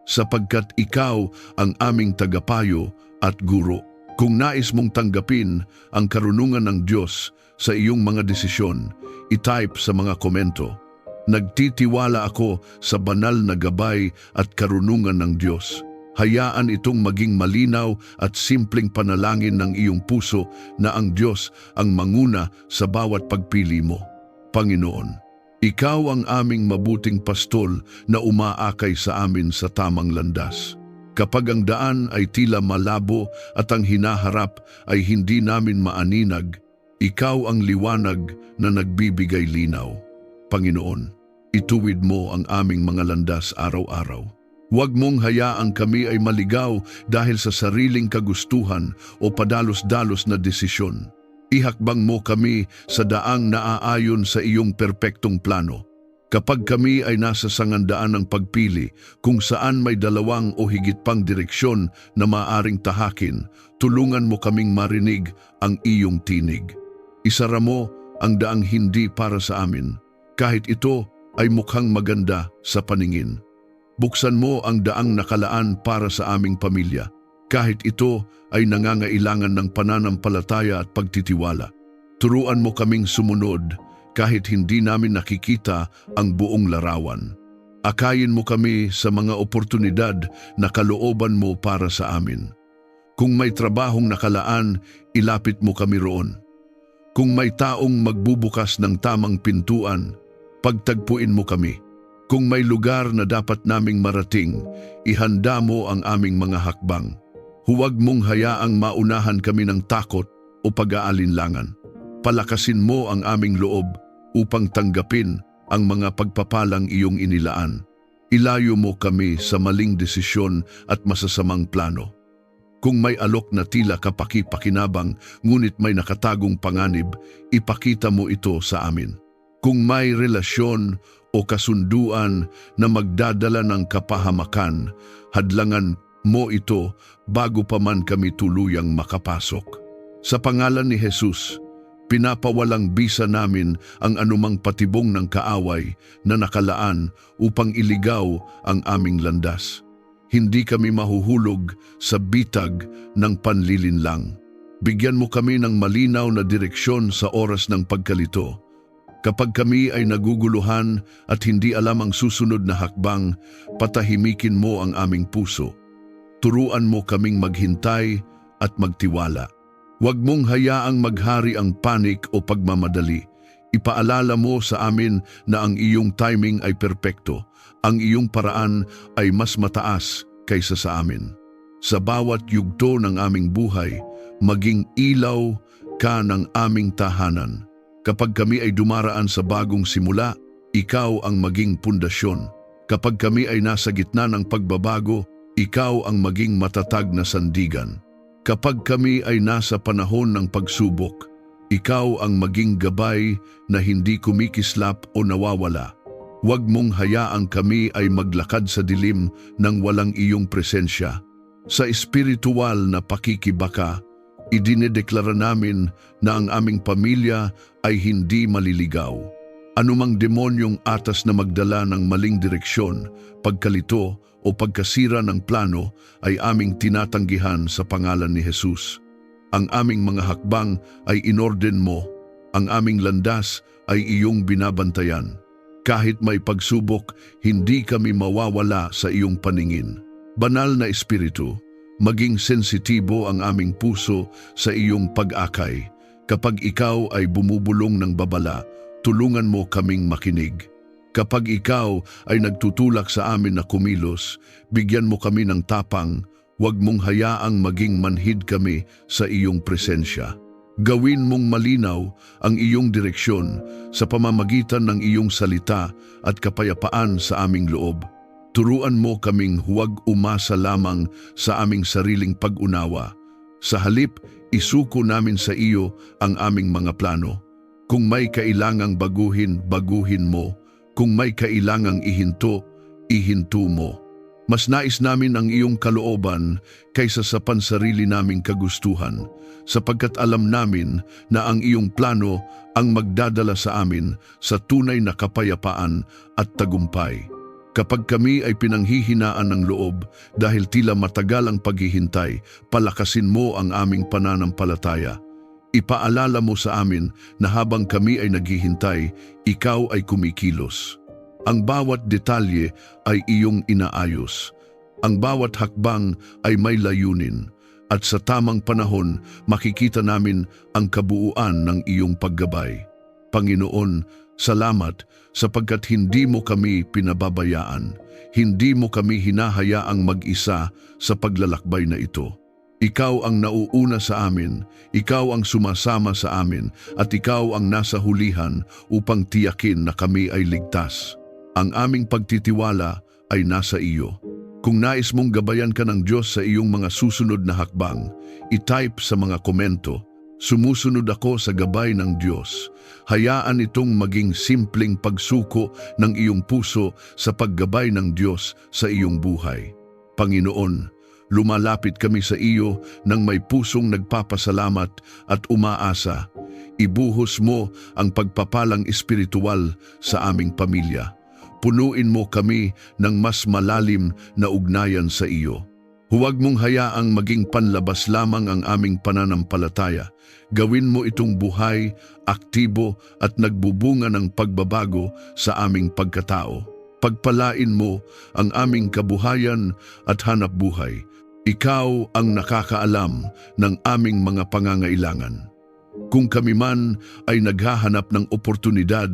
Sapagkat ikaw ang aming tagapayo at guro. Kung nais mong tanggapin ang karunungan ng Diyos sa iyong mga desisyon, itype sa mga komento. Nagtitiwala ako sa banal na gabay at karunungan ng Diyos. Hayaan itong maging malinaw at simpleng panalangin ng iyong puso na ang Diyos ang manguna sa bawat pagpili mo. Panginoon, ikaw ang aming mabuting pastol na umaakay sa amin sa tamang landas. Kapag ang daan ay tila malabo at ang hinaharap ay hindi namin maaninag, ikaw ang liwanag na nagbibigay linaw. Panginoon, ituwid mo ang aming mga landas araw-araw. Huwag mong hayaang kami ay maligaw dahil sa sariling kagustuhan o padalos-dalos na desisyon. Ihakbang mo kami sa daang naaayon sa iyong perpektong plano. Kapag kami ay nasa sangandaan ng pagpili kung saan may dalawang o higit pang direksyon na maaring tahakin, tulungan mo kaming marinig ang iyong tinig. Isara mo ang daang hindi para sa amin, kahit ito ay mukhang maganda sa paningin. Buksan mo ang daang nakalaan para sa aming pamilya, kahit ito ay nangangailangan ng pananampalataya at pagtitiwala. Turuan mo kaming sumunod kahit hindi namin nakikita ang buong larawan. Akayin mo kami sa mga oportunidad na kalooban mo para sa amin. Kung may trabahong nakalaan, ilapit mo kami roon. Kung may taong magbubukas ng tamang pintuan, pagtagpuin mo kami. Kung may lugar na dapat naming marating, ihanda mo ang aming mga hakbang. Huwag mong hayaang maunahan kami ng takot o pag-aalinlangan. Palakasin mo ang aming loob upang tanggapin ang mga pagpapalang iyong inilaan. Ilayo mo kami sa maling desisyon at masasamang plano. Kung may alok na tila kapaki-pakinabang ngunit may nakatagong panganib, ipakita mo ito sa amin. Kung may relasyon o kasunduan na magdadala ng kapahamakan, hadlangan mo ito bago pa man kami tuluyang makapasok. Sa pangalan ni Jesus, pinapawalang bisa namin ang anumang patibong ng kaaway na nakalaan upang iligaw ang aming landas. Hindi kami mahuhulog sa bitag ng panlilinlang. Bigyan mo kami ng malinaw na direksyon sa oras ng pagkalito. Kapag kami ay naguguluhan at hindi alam ang susunod na hakbang, patahimikin mo ang aming puso. Turuan mo kaming maghintay at magtiwala. Huwag mong hayaang maghari ang panik o pagmamadali. Ipaalala mo sa amin na ang iyong timing ay perpekto. Ang iyong paraan ay mas mataas kaysa sa amin. Sa bawat yugto ng aming buhay, maging ilaw ka ng aming tahanan. Kapag kami ay dumaraan sa bagong simula, ikaw ang maging pundasyon. Kapag kami ay nasa gitna ng pagbabago, ikaw ang maging matatag na sandigan. Kapag kami ay nasa panahon ng pagsubok, ikaw ang maging gabay na hindi kumikislap o nawawala. Huwag mong hayaang kami ay maglakad sa dilim ng walang iyong presensya. Sa espiritual na pakikibaka, idinedeklara namin na ang aming pamilya ay hindi maliligaw. Anumang demonyong atas na magdala ng maling direksyon, pagkalito o pagkasira ng plano ay aming tinatanggihan sa pangalan ni Jesus. Ang aming mga hakbang ay inorden mo, ang aming landas ay iyong binabantayan. Kahit may pagsubok, hindi kami mawawala sa iyong paningin. Banal na Espiritu, maging sensitibo ang aming puso sa iyong pag-akay. Kapag ikaw ay bumubulong ng babala, tulungan mo kaming makinig. Kapag ikaw ay nagtutulak sa amin na kumilos, bigyan mo kami ng tapang, huwag mong hayaang maging manhid kami sa iyong presensya. Gawin mong malinaw ang iyong direksyon sa pamamagitan ng iyong salita at kapayapaan sa aming loob. Turuan mo kaming huwag umasa lamang sa aming sariling pag-unawa. Sa halip, isuko namin sa iyo ang aming mga plano. Kung may kailangang baguhin, baguhin mo. Kung may kailangang ihinto, ihinto mo. Mas nais namin ang iyong kalooban kaysa sa pansarili naming kagustuhan, sapagkat alam namin na ang iyong plano ang magdadala sa amin sa tunay na kapayapaan at tagumpay. Kapag kami ay pinanghihinaan ng loob dahil tila matagal ang paghihintay, palakasin mo ang aming pananampalataya. Ipaalala mo sa amin na habang kami ay naghihintay, ikaw ay kumikilos. Ang bawat detalye ay iyong inaayos. Ang bawat hakbang ay may layunin. At sa tamang panahon, makikita namin ang kabuuan ng iyong paggabay. Panginoon, salamat sapagkat hindi mo kami pinababayaan. Hindi mo kami hinahayaang mag-isa sa paglalakbay na ito. Ikaw ang nauuna sa amin, ikaw ang sumasama sa amin, at ikaw ang nasa hulihan upang tiyakin na kami ay ligtas. Ang aming pagtitiwala ay nasa iyo. Kung nais mong gabayan ka ng Diyos sa iyong mga susunod na hakbang, i-type sa mga komento, "Sumusunod ako sa gabay ng Diyos." Hayaan itong maging simpleng pagsuko ng iyong puso sa paggabay ng Diyos sa iyong buhay. Panginoon, lumalapit kami sa iyo nang may pusong nagpapasalamat at umaasa. Ibuhos mo ang pagpapalang espiritual sa aming pamilya. Punuin mo kami ng mas malalim na ugnayan sa iyo. Huwag mong hayaang maging panlabas lamang ang aming pananampalataya. Gawin mo itong buhay, aktibo at nagbubunga ng pagbabago sa aming pagkatao. Pagpalain mo ang aming kabuhayan at hanap buhay. Ikaw ang nakakaalam ng aming mga pangangailangan. Kung kami man ay naghahanap ng oportunidad,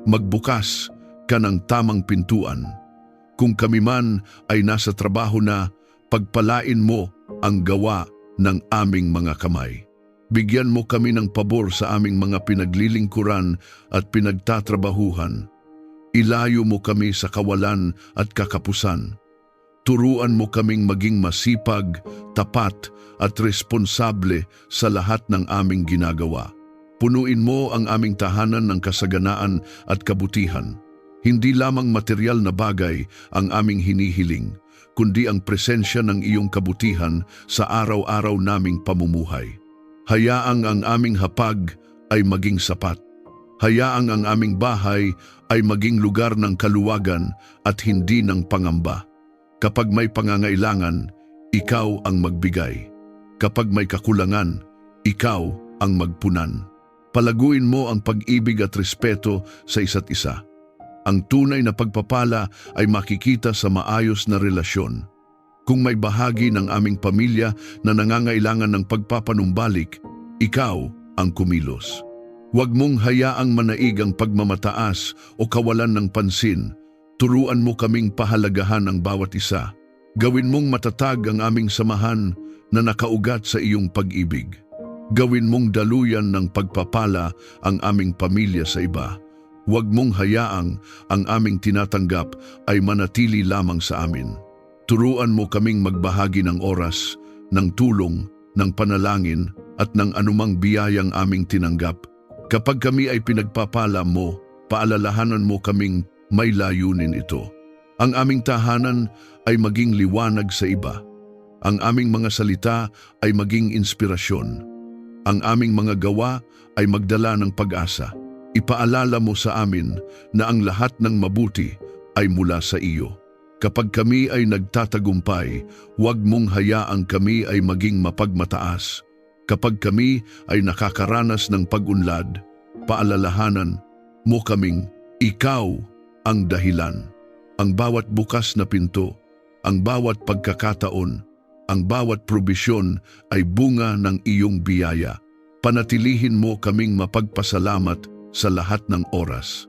magbukas ka ng tamang pintuan. Kung kami man ay nasa trabaho na, pagpalain mo ang gawa ng aming mga kamay. Bigyan mo kami ng pabor sa aming mga pinaglilingkuran at pinagtatrabahuhan. Ilayo mo kami sa kawalan at kakapusan. Turuan mo kaming maging masipag, tapat at responsable sa lahat ng aming ginagawa. Punuin mo ang aming tahanan ng kasaganaan at kabutihan. Hindi lamang material na bagay ang aming hinihiling, kundi ang presensya ng iyong kabutihan sa araw-araw naming pamumuhay. Hayaang ang aming hapag ay maging sapat. Hayaang ang aming bahay ay maging lugar ng kaluwagan at hindi ng pangamba. Kapag may pangangailangan, ikaw ang magbigay. Kapag may kakulangan, ikaw ang magpunan. Palaguin mo ang pag-ibig at respeto sa isa't isa. Ang tunay na pagpapala ay makikita sa maayos na relasyon. Kung may bahagi ng aming pamilya na nangangailangan ng pagpapanumbalik, ikaw ang kumilos. Huwag mong hayaang manaig ang pagmamataas o kawalan ng pansin. Turuan mo kaming pahalagahan ang bawat isa. Gawin mong matatag ang aming samahan na nakaugat sa iyong pag-ibig. Gawin mong daluyan ng pagpapala ang aming pamilya sa iba. Huwag mong hayaang ang aming tinatanggap ay manatili lamang sa amin. Turuan mo kaming magbahagi ng oras, ng tulong, ng panalangin at ng anumang biyayang aming tinanggap. Kapag kami ay pinagpapala mo, paalalahanan mo kaming may layunin ito. Ang aming tahanan ay maging liwanag sa iba. Ang aming mga salita ay maging inspirasyon. Ang aming mga gawa ay magdala ng pag-asa. Ipaalala mo sa amin na ang lahat ng mabuti ay mula sa iyo. Kapag kami ay nagtatagumpay, huwag mong hayaang kami ay maging mapagmataas. Kapag kami ay nakakaranas ng pag-unlad, paalalahanan mo kaming ikaw ang dahilan. Ang bawat bukas na pinto, ang bawat pagkakataon, ang bawat probisyon ay bunga ng iyong biyaya. Panatilihin mo kaming mapagpasalamat sa lahat ng oras.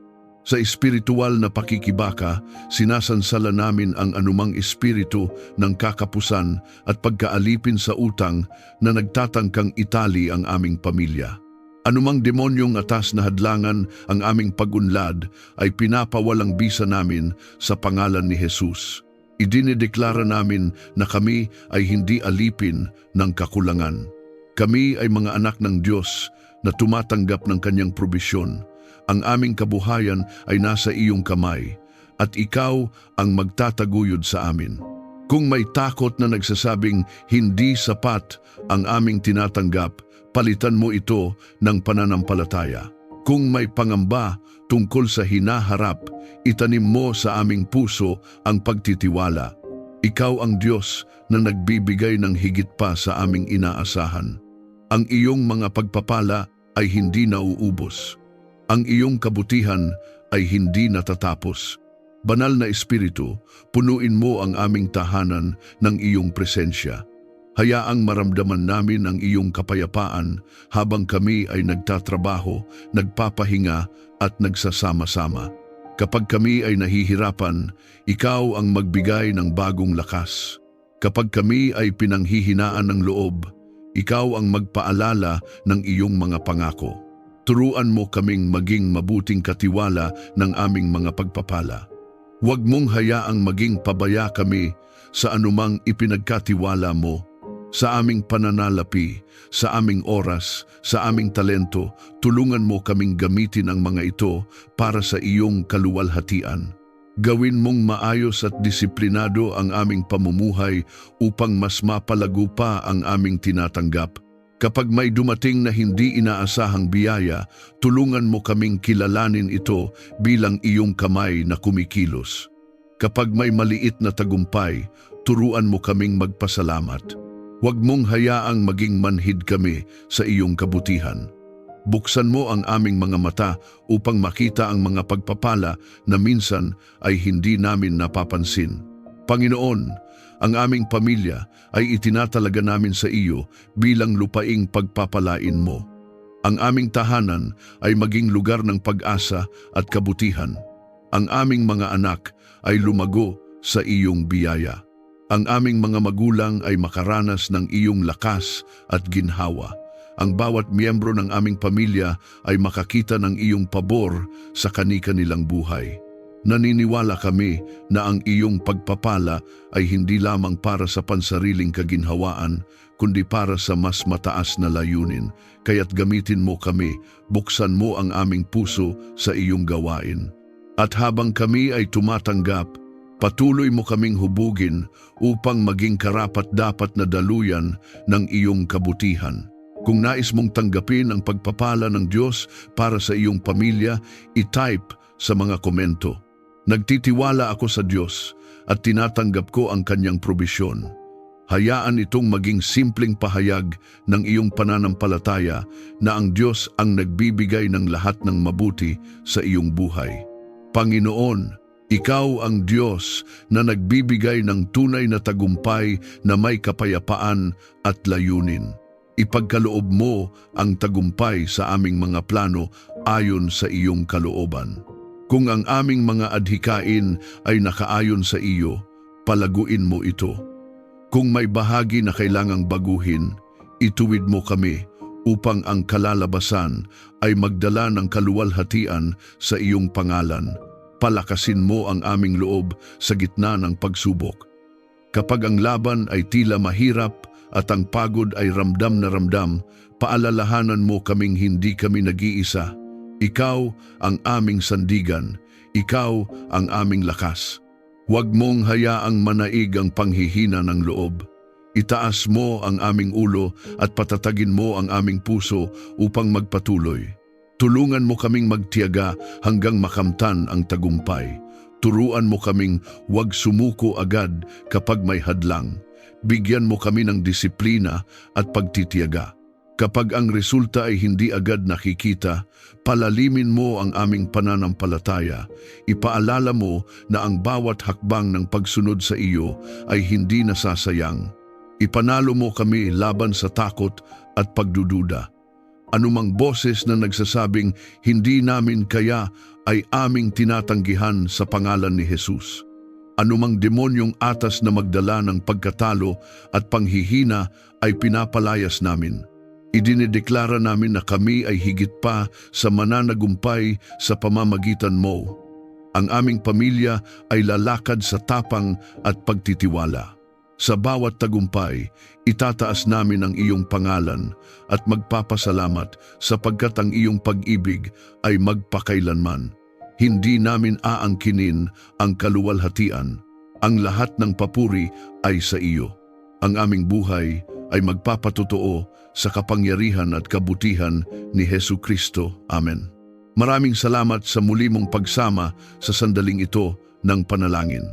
Sa espiritual na pakikibaka, sinasansala namin ang anumang espiritu ng kakapusan at pagkaalipin sa utang na nagtatangkang itali ang aming pamilya. Anumang demonyong atas na hadlangan ang aming pag-unlad ay pinapawalang bisa namin sa pangalan ni Jesus. Idinideklara namin na kami ay hindi alipin ng kakulangan. Kami ay mga anak ng Diyos na tumatanggap ng kanyang probisyon. Ang aming kabuhayan ay nasa iyong kamay at ikaw ang magtataguyod sa amin. Kung may takot na nagsasabing hindi sapat ang aming tinatanggap, palitan mo ito ng pananampalataya. Kung may pangamba tungkol sa hinaharap, itanim mo sa aming puso ang pagtitiwala. Ikaw ang Diyos na nagbibigay ng higit pa sa aming inaasahan. Ang iyong mga pagpapala ay hindi nauubos. Ang iyong kabutihan ay hindi natatapos. Banal na Espiritu, punuin mo ang aming tahanan ng iyong presensya. Hayaang maramdaman namin ang iyong kapayapaan habang kami ay nagtatrabaho, nagpapahinga at nagsasama-sama. Kapag kami ay nahihirapan, ikaw ang magbigay ng bagong lakas. Kapag kami ay pinanghihinaan ng loob, ikaw ang magpaalala ng iyong mga pangako. Turuan mo kaming maging mabuting katiwala ng aming mga pagpapala. Huwag mong hayaang maging pabaya kami sa anumang ipinagkatiwala mo. Sa aming pananalapi, sa aming oras, sa aming talento, tulungan mo kaming gamitin ang mga ito para sa iyong kaluwalhatian. Gawin mong maayos at disiplinado ang aming pamumuhay upang mas mapalago pa ang aming tinatanggap. Kapag may dumating na hindi inaasahang biyaya, tulungan mo kaming kilalanin ito bilang iyong kamay na kumikilos. Kapag may maliit na tagumpay, turuan mo kaming magpasalamat. Huwag mong hayaang maging manhid kami sa iyong kabutihan. Buksan mo ang aming mga mata upang makita ang mga pagpapala na minsan ay hindi namin napapansin. Panginoon, ang aming pamilya ay itinatalaga namin sa iyo bilang lupaing pagpapalain mo. Ang aming tahanan ay maging lugar ng pag-asa at kabutihan. Ang aming mga anak ay lumago sa iyong biyaya. Ang aming mga magulang ay makaranas ng iyong lakas at ginhawa. Ang bawat miyembro ng aming pamilya ay makakita ng iyong pabor sa kani-kanilang buhay. Naniniwala kami na ang iyong pagpapala ay hindi lamang para sa pansariling kaginhawaan, kundi para sa mas mataas na layunin. Kaya't gamitin mo kami, buksan mo ang aming puso sa iyong gawain. At habang kami ay tumatanggap, patuloy mo kaming hubugin upang maging karapat-dapat na daluyan ng iyong kabutihan. Kung nais mong tanggapin ang pagpapala ng Diyos para sa iyong pamilya, i-type sa mga komento. Nagtitiwala ako sa Diyos at tinatanggap ko ang kanyang probisyon. Hayaan itong maging simpleng pahayag ng iyong pananampalataya na ang Diyos ang nagbibigay ng lahat ng mabuti sa iyong buhay. Panginoon, Ikaw ang Diyos na nagbibigay ng tunay na tagumpay na may kapayapaan at layunin. Ipagkaloob mo ang tagumpay sa aming mga plano ayon sa iyong kalooban. Kung ang aming mga adhikain ay nakaayon sa iyo, palaguin mo ito. Kung may bahagi na kailangang baguhin, ituwid mo kami upang ang kalalabasan ay magdala ng kaluwalhatian sa iyong pangalan. Palakasin mo ang aming loob sa gitna ng pagsubok. Kapag ang laban ay tila mahirap at ang pagod ay ramdam na ramdam, paalalahanan mo kaming hindi kami nag-iisa. Ikaw ang aming sandigan, ikaw ang aming lakas. Huwag mong hayaang manaig ang panghihina ng loob. Itaas mo ang aming ulo at patatagin mo ang aming puso upang magpatuloy. Tulungan mo kaming magtiyaga hanggang makamtan ang tagumpay. Turuan mo kaming huwag sumuko agad kapag may hadlang. Bigyan mo kami ng disiplina at pagtitiyaga. Kapag ang resulta ay hindi agad nakikita, palalimin mo ang aming pananampalataya. Ipaalala mo na ang bawat hakbang ng pagsunod sa iyo ay hindi nasasayang. Ipanalo mo kami laban sa takot at pagdududa. Anumang boses na nagsasabing hindi namin kaya ay aming tinatanggihan sa pangalan ni Jesus. Anumang demonyong atas na magdala ng pagkatalo at panghihina ay pinapalayas namin. Idinideklara namin na kami ay higit pa sa mananagumpay sa pamamagitan mo. Ang aming pamilya ay lalakad sa tapang at pagtitiwala. Sa bawat tagumpay, itataas namin ang iyong pangalan at magpapasalamat sapagkat ang iyong pag-ibig ay magpakailanman. Hindi namin aangkinin ang kaluwalhatian. Ang lahat ng papuri ay sa iyo. Ang aming buhay ay magpapatotoo sa kapangyarihan at kabutihan ni Jesucristo. Amen. Maraming salamat sa muli mong pagsama sa sandaling ito ng panalangin.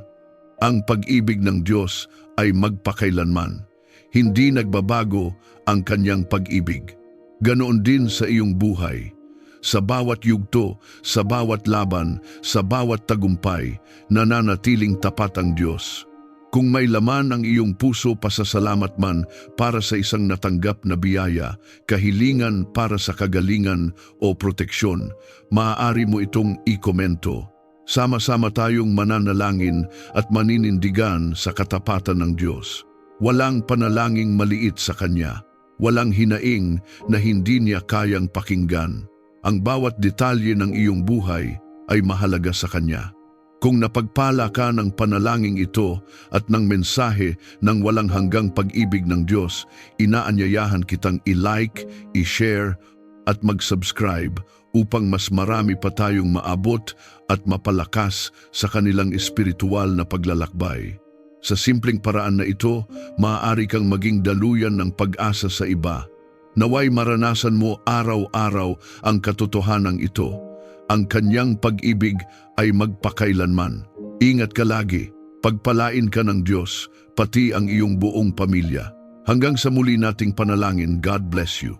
Ang pag-ibig ng Diyos ay magpakailanman. Hindi nagbabago ang kanyang pag-ibig. Ganoon din sa iyong buhay. Sa bawat yugto, sa bawat laban, sa bawat tagumpay, nananatiling tapat ang Diyos. Kung may laman ang iyong puso pasasalamat man para sa isang natanggap na biyaya, kahilingan para sa kagalingan o proteksyon, maaari mo itong i-komento. Sama-sama tayong mananalangin at maninindigan sa katapatan ng Diyos. Walang panalangin maliit sa Kanya. Walang hinaing na hindi niya kayang pakinggan. Ang bawat detalye ng iyong buhay ay mahalaga sa Kanya. Kung napagpala ka ng panalangin ito at ng mensahe ng walang hanggang pag-ibig ng Diyos, inaanyayahan kitang i-like, i-share at mag-subscribe upang mas marami pa tayong maabot at mapalakas sa kanilang espiritual na paglalakbay. Sa simpleng paraan na ito, maaari kang maging daluyan ng pag-asa sa iba. Naway maranasan mo araw-araw ang katotohanan ito. Ang kanyang pag-ibig ay magpakailanman. Ingat ka lagi, pagpalain ka ng Diyos, pati ang iyong buong pamilya. Hanggang sa muli nating panalangin, God bless you.